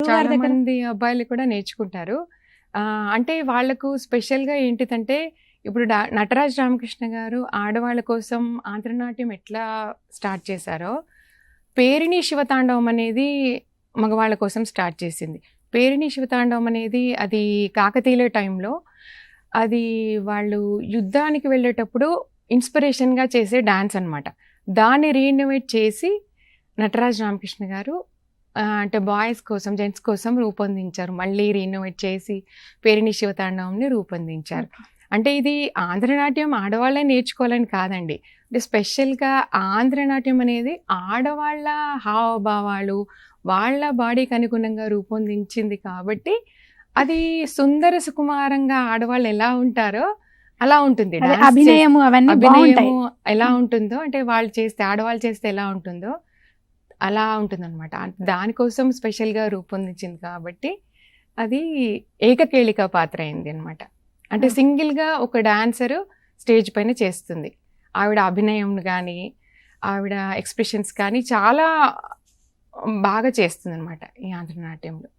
గురువు గారి చాలా దగ్గర? మంది అబ్బాయిలు కూడా నేర్చుకుంటారు. అంటే వాళ్ళకు స్పెషల్‌గా ఏంటిదంటే, ఇప్పుడు నటరాజ్ రామకృష్ణ గారు ఆడవాళ్ళ కోసం ఆంధ్రనాట్యం ఎట్లా స్టార్ట్ చేశారో, పేరిణి శివతాండవం అనేది మగవాళ్ళ కోసం స్టార్ట్ చేసింది. పేరిణి శివతాండవం అనేది అది కాకతీయుల టైంలో అది వాళ్ళు యుద్ధానికి వెళ్ళేటప్పుడు ఇన్స్పిరేషన్‌గా చేసే డాన్స్ అనమాట. దాన్ని రీఇన్నోవేట్ చేసి నటరాజ్ రామకృష్ణ గారు అంటే బాయ్స్ కోసం, జెంట్స్ కోసం రూపొందించారు. మళ్ళీ రీఇన్నోవేట్ చేసి పేరిణి శివతాండవంని రూపొందించారు. అంటే ఇది ఆంధ్రనాట్యం ఆడవాళ్ళే నేర్చుకోవాలని కాదండి. అంటే స్పెషల్‌గా ఆంధ్రనాట్యం అనేది ఆడవాళ్ళ హావభావాలు, వాళ్ళ బాడీకి అనుగుణంగా రూపొందించింది కాబట్టి, అది సుందర సుకుమారంగా ఆడవాళ్ళు ఎలా ఉంటారో అలా ఉంటుంది. అదే డాన్స్ అభినయము అవన్నీ బాగుంటాయి. అభినయము ఎలా ఉంటుందో, అంటే వాళ్ళు చేస్తే ఆడవాళ్ళు చేస్తే ఎలా ఉంటుందో అలా ఉంటుందన్నమాట. దానికోసం స్పెషల్‌గా రూపొందించింది కాబట్టి అది ఏకకేళిక పాత్ర అయింది అనమాట. అంటే సింగిల్‌గా ఒక డాన్సరు స్టేజ్ పైన చేస్తుంది. ఆవిడ అభినయం గానీ, ఆవిడ ఎక్స్‌ప్రెషన్స్ కానీ చాలా బాగా చేస్తుందనమాట ఈ ఆంధ్రనాట్యంలో.